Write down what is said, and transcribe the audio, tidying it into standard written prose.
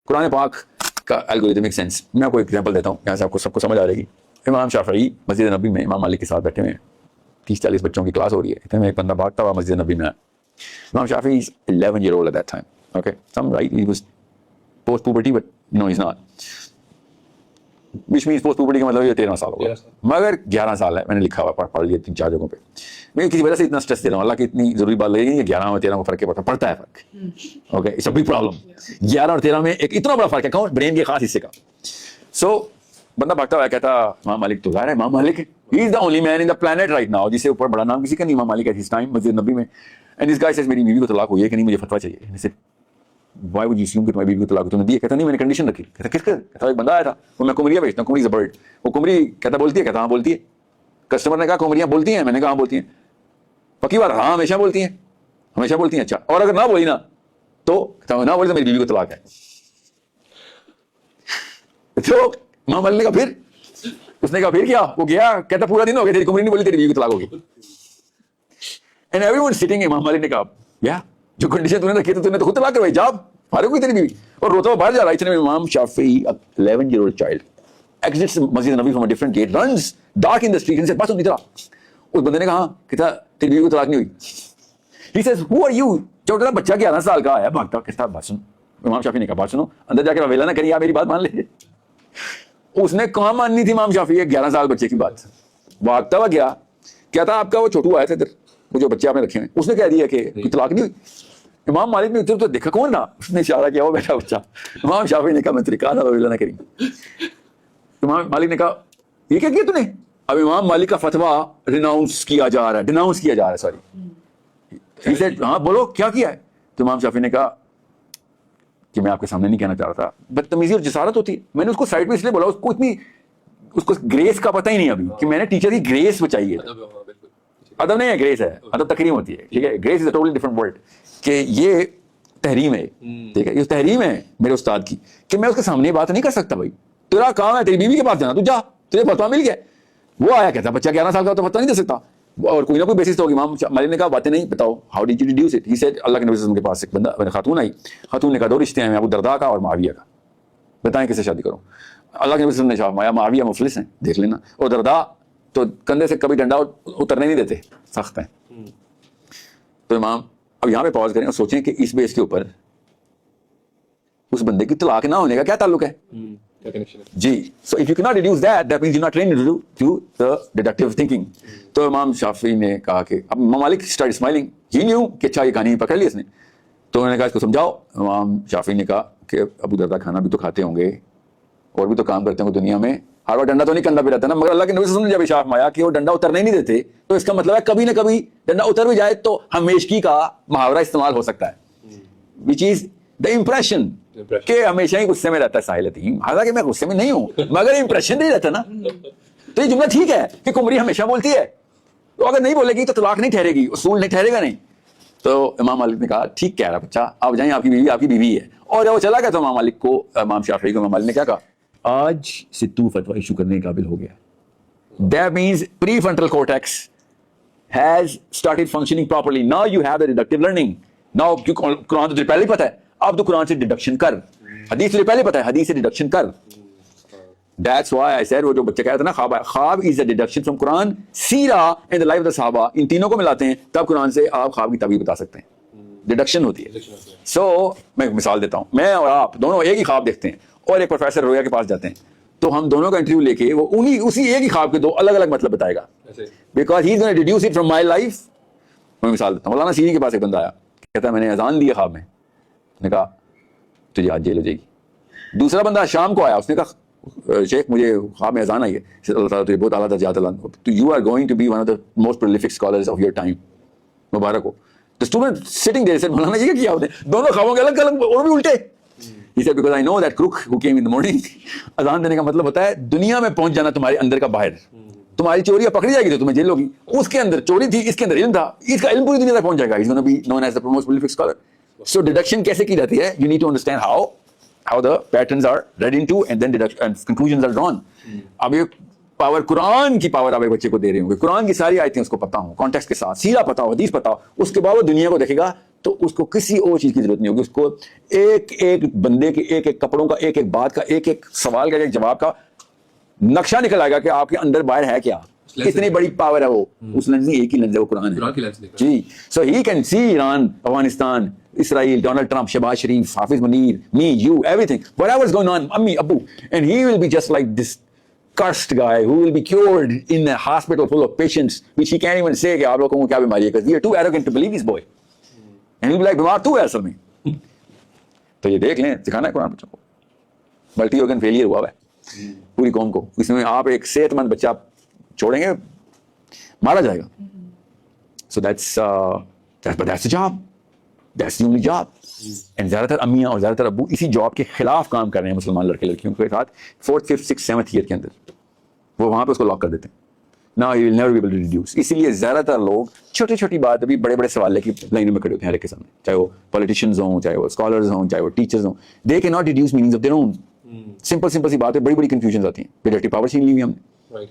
قرآن پاک کا الگوریتمک سینس میں آپ کو ایک ایگزامپل دیتا ہوں، یہاں سے آپ کو سب کو سمجھ آ جائے گی. امام شافعی مسجد نبی میں امام مالک کے ساتھ بیٹھے ہوئے ہیں، 30-40 بچوں کی کلاس ہو رہی ہے. اتنے میں ایک بندہ بھاگتا ہوا مسجد نبی میں آیا. امام شافعی is 11 year old at that time. Okay, some right, he was post puberty, but no, he's not. which means post puberty کا مطلب یہ 13 سال ہوگا، مگر 11 سال ہے. میں نے لکھا ہوا پڑھ لیا 3-4 جگہوں پہ. میں کسی وجہ سے اتنا اسٹریس دے رہا ہوں، اللہ کی اتنی ضروری بات لگے گی کہ 11 اور 13 میں فرق کیا پڑتا ہے فرق. Okay, it's a big problem. 11 اور 13 میں ایک اتنا بڑا فرق ہے، کون؟ برین کے خاص حصے کا. سو بندہ بھاگتا ہوا کہتا امام مالک تو ظاہر ہے امام مالک ہی is the only man in the planet right now, جس سے اوپر بڑا نام کسی کا نہیں. امام مالک ایٹ ہز ٹائم مسجد نبی میں. اینڈ دس گائے سیز میری بیوی کو طلاق ہوئی ہے کہ نہیں، مجھے فتویٰ چاہیے. وائی وڈ یو اسیوم کہ تمہاری بیوی کو طلاق تم نے دی؟ کہتا نہیں، میں نے کنڈیشن رکھی. کہتا کس کا؟ کہتا ایک بندہ آیا تھا، وہ میں کمریاں بیچتا ہوں، کمری از اے برڈ. وہ کمری کہتا بولتی ہے؟ کہتا ہاں بولتی ہے. کسٹمر نے کہا کمریاں بولتی ہیں؟ میں نے کہا ہاں بولتی ہیں. پکی بات؟ ہاں ہمیشہ بولتی ہیں، ہمیشہ بولتی ہیں. اچھا، اور اگر نہ بولی نا تو کہتا نہ بولی تو میری بیوی کو طلاق ہے. تو امام مالک نے کہا پھر؟ اس نے کہا پھر کیا؟ وہ گیا، کہتا پورا دن ہو گیا تیری کمری نہیں بولی، تیری بیوی کو طلاق ہوگی. And every one sitting. امام مالک نے کہا یا جو کنڈیشن تم نے رکھی تو تم نے تو خود طلاق کروائی، جاب فارغ ہوئی تیری بیوی. اور روتا ہوا باہر جا رہا ہے. اتنے میں امام شافعی 11 year old child exits مسجد نبی from a different gate, runs dark in the street and says بس تم ادھر. اس بندے نے کہا کہتا تیری بیوی کو طلاق نہیں ہوئی. He says who are you؟ چھوٹا بچہ 11 سال کا آیا بھاگتا، کہتا بات سن. امام شافعی نے کہا بات سنو، اندر جا کے ویلا نہ کریے، آپ میری بات مان لے. اس نے کہاں ماننی تھی امام شافعی 11 سال بچے کی بات. بھاگتا ہوا گیا، کہتا آپ کا وہ چھوٹو آیا تھا ادھر، وہ جو بچے آپ نے رکھے ہیں، اس نے کہہ دیا کہ طلاق نہیں ہوئی. امام مالک نے ادھر تو دیکھا کون نا، اس نے اشارہ کیا وہ بیٹھا بچہ. امام شافعی نے کہا میں طریقہ نہ کریں. امام مالک نے کہا یہ کیا کیا تو نے؟ اب امام مالک کا فتویٰ ڈیناؤنس کیا جا رہا ہے سوری. ہاں بولو کیا کیا ہے؟ تو امام شافعی نے کہا کہ میں آپ کے سامنے نہیں کہنا چاہ رہا تھا. بدتمیزی اور جسارت ہوتی ہے. میں نے اس کو سائڈ پہ اس لیے بولا، اس کو گریس کا پتہ ہی نہیں ابھی کہ میں نے ٹیچر کی گریس بچائی ہے. ادب نہیں ہے، گریس ہے. ادب تکریم ہوتی ہے، ٹھیک ہے. Grace is a totally different word. کہ یہ تحریم ہے، ٹھیک ہے، یہ تحریم ہے میرے استاد کی کہ میں اس کے سامنے بات نہیں کر سکتا. بھائی تیرا کام ہے تیری بیوی کے پاس جانا، تو جا، تجھے فتویٰ مل گیا. وہ آیا کہتا بچہ 11 سال کا تو فتویٰ نہیں دے سکتا، اور کوئی نہ کوئی بیسس تو ہوگی. امام مالک نے کہا باتیں نہیں بتاؤ، how did you deduce it? He said اللہ کے نبی صلی اللہ علیہ وسلم کے پاس ایک بندہ خاتون آئی. خاتون نے کہا 2 رشتے ہیں ابو درداء کا اور معاویہ کا، بتائیں کس سے شادی کروں؟ اللہ کے نبی صلی اللہ علیہ وسلم نے فرمایا معاویہ مفلس ہیں، دیکھ لینا، اور درداء تو کندھے سے کبھی ڈنڈا اترنے نہیں دیتے، سخت ہیں. تو امام اب یہاں پہ پاز کریں اور سوچیں کہ اس بیس کے اوپر اس بندے کی طلاق نہ ہونے کا کیا تعلق ہے جی. So if you can not reduce that means you not trained to do the deductive thinking. تو امام شافعی نے کہا کہ اب امام Malik start smiling, he knew کہ اچھا یہ کہانی پکڑ لی اس نے. تو انہوں نے کہا اس کو سمجھاؤ. امام شافعی نے کہا کہ ابو درداء کھانا بھی تو کھاتے ہوں گے اور بھی تو کام کرتے ہوں گے دنیا میں، ہر بار ڈنڈا تو نہیں کرنا پہ رہتا نا. مگر اللہ کے نبی صلی اللہ علیہ وسلم نے جب ارشاد فرمایا کہ وہ ڈنڈا اترنے نہیں دیتے، تو اس کا مطلب ہے کبھی نہ کبھی ڈنڈا اتر بھی جائے تو ہمیشگی کا محاورہ استعمال ہو سکتا ہے، وچ از دا امپریشن کہ ہمیشہ ہی غصے میں رہتا ہے ساحل عظیم. حالانکہ میں غصے میں نہیں ہوں، مگر امپریشن نہیں رہتا نا. تو یہ جملہ ٹھیک ہے کہ کمری ہمیشہ بولتی ہے، تو اگر نہیں بولے گی تو طلاق نہیں ٹھہرے گی، اصول نہیں ٹھہرے گا نہیں. تو امام مالک نے کہا ٹھیک کہہ رہا بچہ، آپ جائیں، آپ کی بیوی ہے. اور جب وہ چلا گیا تو امام مالک کو، امام شافعی کو امام مالک نے کیا کہا؟ آج سے تو فتویٰ ایشو کرنے کے قابل ہو گیا. That means prefrontal cortex has started functioning properly. Now you have the deductive learning. Now قرآن تو تجھے پہلے ہی پتہ ہے، اب تو قرآن سے ڈیڈکشن کر. حدیث تجھے پہلے پتہ ہے، حدیث سے ڈیڈکشن کر. That's why I said وہ جو بچہ کہہ رہا تھا نا خواب is a deduction from Quran, سیرہ and the life of the صحابہ، ان تینوں کو ملاتے ہیں تب قرآن سے آپ خواب کی تعبیر بتا سکتے ہیں. ڈیڈکشن ہوتی ہے. سو میں ایک مثال دیتا ہوں. میں اور آپ دونوں ایک ہی خواب دیکھتے ہیں اور ایک پروفیسر رویا کے پاس جاتے ہیں، تو ہم دونوں کا انٹرویو لے کے وہ اسی ایک ہی خواب کے 2 الگ الگ مطلب بتائے گا، because he is gonna deduce it from my life. میں مثال دیتا ہوں. مولانا سیری کے پاس ایک بندہ آیا، کہتا ہے میں نے اذان دی خواب میں کہا تجھے آج جیل ہو جائے گی. دوسرا بندہ شام کو آیا، اس نے کہا شیخ مجھے خواب میں اذان آئی ہے، اللہ تعالیٰ تجھے بہت اعلیٰ درجات عطا فرمائے، تو you are going to be one of the most prolific scholars of your time, مبارک ہو. The student sitting there said مولانا یہ کیا ہوتے ہیں دونوں خوابوں کے الگ الگ اور بھی الٹے. He said because I know that crook who came in the morning. اذان دینے کا مطلب ہوتا ہے دنیا میں پہنچ جانا تمہارے اندر کا باہر. تمہاری چوریاں پکڑی جائے گی تو تمہیں جیل ہوگی. اس کے اندر چوری تھی، اس کے اندر علم تھا، اس کا علم پوری دنیا تک پہنچ جائے گا. He's going to be known as the most prolific scholar. So deduction کیسے کی جاتی ہے؟ You need to understand how the patterns are read into and then and conclusions are drawn. اب یہ پاور قرآن کی پاور آپ ایک بچے کو دے رہے ہوں گے، قرآن کی ساری آیتیں اس کو پتہ ہوں، کانٹیکسٹ کے ساتھ، سیرہ پتہ ہو، حدیث پتہ ہو، اس کے بعد وہ دنیا کو دیکھے گا تو اس کو کسی اور چیز کی ضرورت نہیں ہوگی. اس کو ایک ایک بندے کے ایک ایک کپڑوں کا, ایک ایک بات کا, ایک ایک سوال کا, ایک جواب کا نقشہ نکل آئے گا کہ آپ کے اندر باہر ہے کیا, کتنی بڑی پاور ہے وہ. اس لینس نہیں, ایک ہی لینس ہے, وہ قرآن ہے جی. So he can see Iran, Afghanistan, Israel, Donald Trump, Shehbaz Sharif, Hafiz Munir, me, you, everything, whatever is going on, Ammi, Abu, and he will be just like this cursed guy who will be cured in a hospital full of patients, which he can't even say کہ آپ لوگوں کو کیا بیماری ہے, because we are too arrogant to believe this boy, and he'll be like بیمار تو ہے اصل میں. تو یہ دیکھ لیں, سکھانا ہے قرآن بچوں کو. ملٹی آرگن فیلئر ہوا ہے پوری قوم کو, اس میں آپ ایک صحت مند بچہ چھوڑیں گے مارا جائے گا. So that's the job. That's the only job. And زیادہ تر امیاں اور زیادہ تر ابو اسی جاب کے خلاف کام کر رہے ہیں مسلمان لڑکے لڑکیوں کے ساتھ 4th 5th 6th 7th year کے اندر. وہ وہاں پہ اس کو لاک کر دیتے ہیں. Now he will never be able to reduce. اسی لیے زیادہ تر لوگ چھوٹی چھوٹی بات ابھی بڑے بڑے سوال لے کے لائنوں میں کھڑے ہوتے ہیں ہر ایک کے سامنے, چاہے وہ پولیٹیشینز ہوں, چاہے وہ اسکالرز ہوں, چاہے وہ ٹیچرز ہوں. They cannot deduce meanings of their own. Simple سی بات ہے, بڑی بڑی کنفیوژنز آتی ہیں, ڈائریکٹلی پاور چھین لی ہوئی ہم نے.